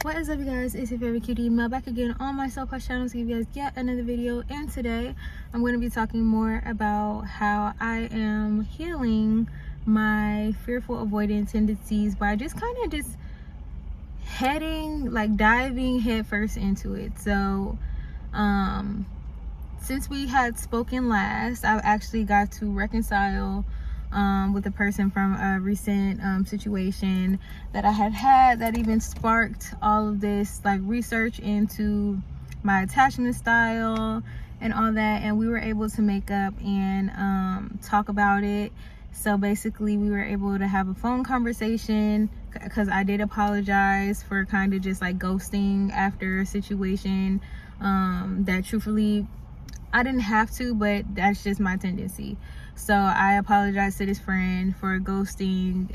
What is up, you guys? It's your favorite cutie Mel back again on my self-help channel to give you guys yet another video. And today I'm going to be talking more about how I am healing my fearful avoidant tendencies by just kind of just diving headfirst into it. So since we had spoken last, I actually got to reconcile with a person from a recent situation that I had that even sparked all of this research into my attachment style and all that, and we were able to make up and talk about it. So basically we were able to have a phone conversation because I did apologize for kind of just ghosting after a situation that truthfully I didn't have to, but that's just my tendency. So I apologized to this friend for ghosting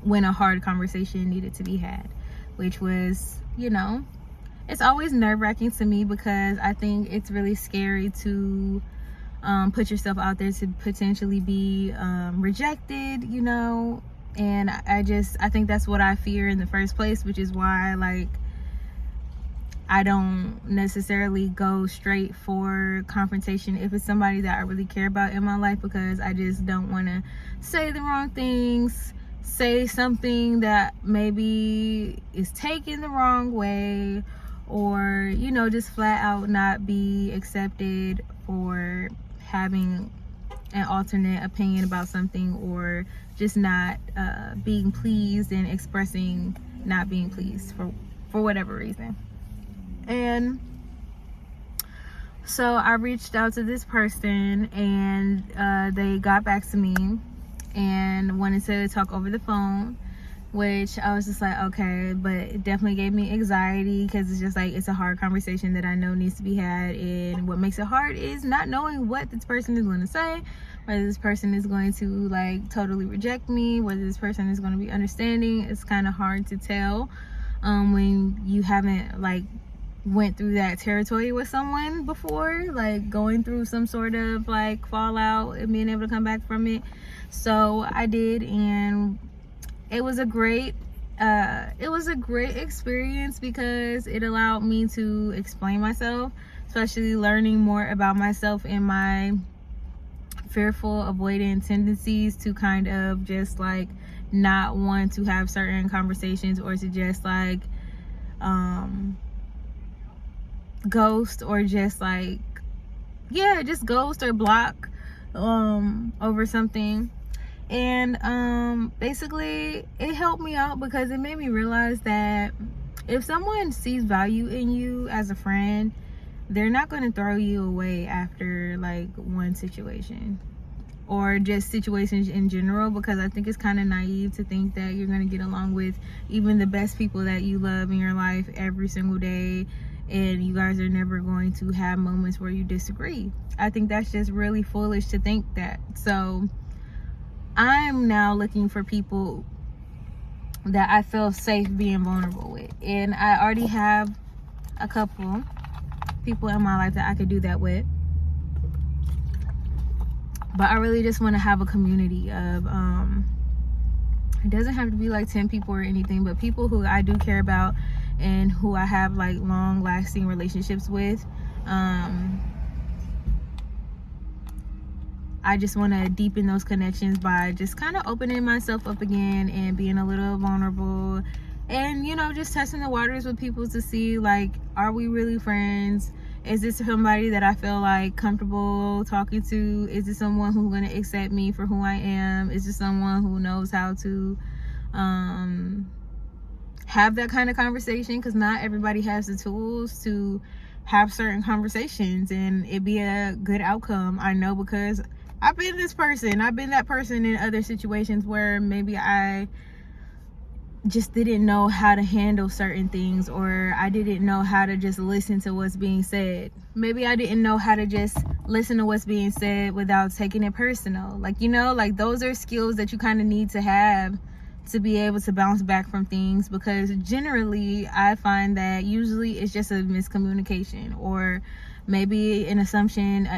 when a hard conversation needed to be had, which was, it's always nerve-wracking to me because I think it's really scary to put yourself out there to potentially be rejected, and I think that's what I fear in the first place, which is why I don't necessarily go straight for confrontation if it's somebody that I really care about in my life, because I just don't want to say the wrong things, say something that maybe is taken the wrong way, or just flat out not be accepted for having an alternate opinion about something, or just not being pleased and expressing not being pleased for whatever reason. And so I reached out to this person, and they got back to me and wanted to talk over the phone, which I was just like, okay, but it definitely gave me anxiety because it's just it's a hard conversation that I know needs to be had. And what makes it hard is not knowing what this person is going to say, whether this person is going to totally reject me, whether this person is going to be understanding. It's kind of hard to tell when you haven't went through that territory with someone before, going through some sort of fallout and being able to come back from it. So I did, and it was a great experience because it allowed me to explain myself, especially learning more about myself and my fearful avoidant tendencies to kind of just not want to have certain conversations, or to just ghost, or just just ghost or block over something. And basically it helped me out because it made me realize that if someone sees value in you as a friend, they're not going to throw you away after one situation, or just situations in general, because I think it's kind of naive to think that you're going to get along with even the best people that you love in your life every single day, and you guys are never going to have moments where you disagree. I think that's just really foolish to think that. So I'm now looking for people that I feel safe being vulnerable with, and I already have a couple people in my life that I could do that with, but I really just want to have a community of it doesn't have to be 10 people or anything, but people who I do care about and who I have long lasting relationships with. I just want to deepen those connections by just kind of opening myself up again and being a little vulnerable, and just testing the waters with people to see are we really friends? Is this somebody that I feel comfortable talking to? Is this someone who's going to accept me for who I am? Is this someone who knows how to have that kind of conversation? Because not everybody has the tools to have certain conversations and it be a good outcome. I know, because I've been that person in other situations where maybe I just didn't know how to handle certain things, or I didn't know how to just listen to what's being said. Maybe I didn't know how to just listen to what's being said without taking it personal. Those are skills that you kind of need to have to be able to bounce back from things, because generally I find that usually it's just a miscommunication, or maybe an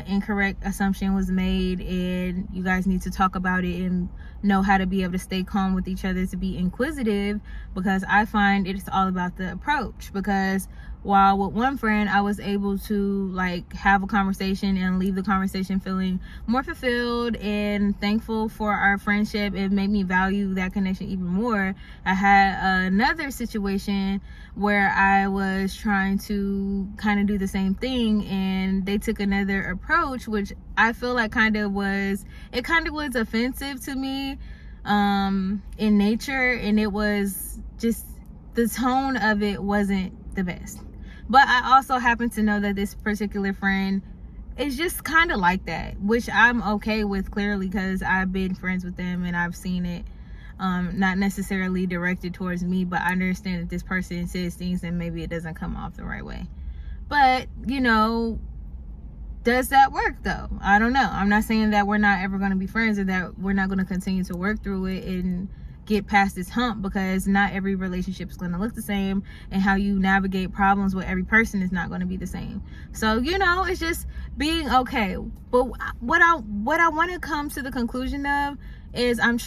incorrect assumption was made, and you guys need to talk about it and know how to be able to stay calm with each other, to be inquisitive, because I find it's all about the approach. Because while with one friend I was able to like have a conversation and leave the conversation feeling more fulfilled and thankful for our friendship, it made me value that connection even more. I had another situation where I was trying to kind of do the same thing, and they took another approach, which I feel like kind of was offensive to me in nature, and it was just, the tone of it wasn't the best. But I also happen to know that this particular friend is just kind of like that, which I'm okay with, clearly, because I've been friends with them and I've seen it. Not necessarily directed towards me, but I understand that this person says things and maybe it doesn't come off the right way. But, you know, does that work though? I don't know. I'm not saying that we're not ever going to be friends or that we're not going to continue to work through it and get past this hump, because not every relationship is going to look the same, and how you navigate problems with every person is not going to be the same. So, you know, it's just being okay. But what I want to come to the conclusion of is I'm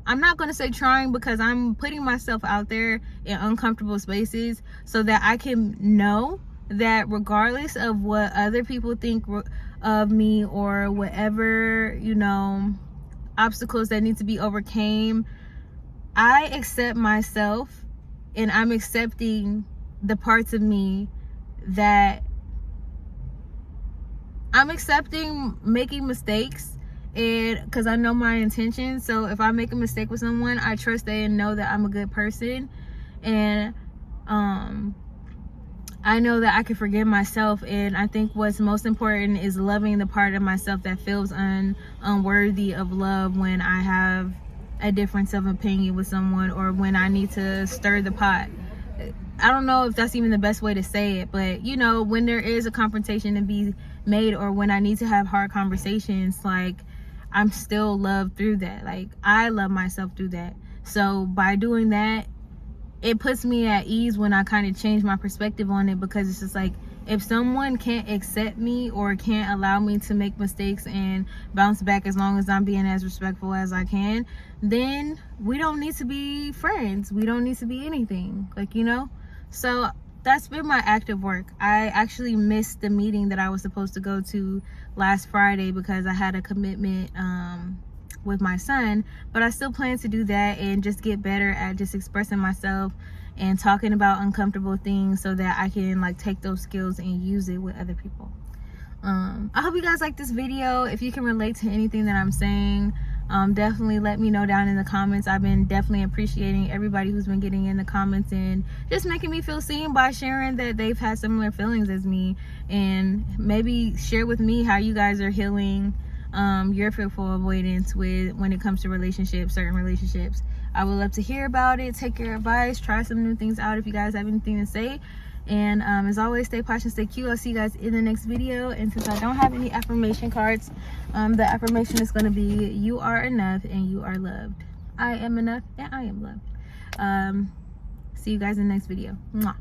not going to say trying, because I'm putting myself out there in uncomfortable spaces so that I can know that regardless of what other people think of me, or whatever, you know, obstacles that need to be overcame, I accept myself, and I'm accepting the parts of me that I'm accepting making mistakes, and because I know my intentions. So if I make a mistake with someone, I trust they know that I'm a good person, and I know that I can forgive myself. And I think what's most important is loving the part of myself that feels unworthy of love when I have a difference of opinion with someone, or when I need to stir the pot. I don't know if that's even the best way to say it, but you know, when there is a confrontation to be made, or when I need to have hard conversations, like, I'm still loved through that. Like, I love myself through that. So by doing that, it puts me at ease when I kind of change my perspective on it, because it's just like, if someone can't accept me or can't allow me to make mistakes and bounce back as long as I'm being as respectful as I can, then we don't need to be friends. We don't need to be anything, like, you know? So that's been my active work. I actually missed the meeting that I was supposed to go to last Friday because I had a commitment with my son, but I still plan to do that and just get better at just expressing myself and talking about uncomfortable things, so that I can like take those skills and use it with other people. I hope you guys like this video. If you can relate to anything that I'm saying, definitely let me know down in the comments. I've been definitely appreciating everybody who's been getting in the comments and just making me feel seen by sharing that they've had similar feelings as me, and maybe share with me how you guys are healing your fearful avoidance when it comes to relationships, certain relationships. I would love to hear about it. Take your advice, try some new things out if you guys have anything to say. And as always, stay patient, stay cute. I'll see you guys in the next video. And since I don't have any affirmation cards, the affirmation is going to be, you are enough and you are loved. I am enough and I am loved. See you guys in the next video. Mwah.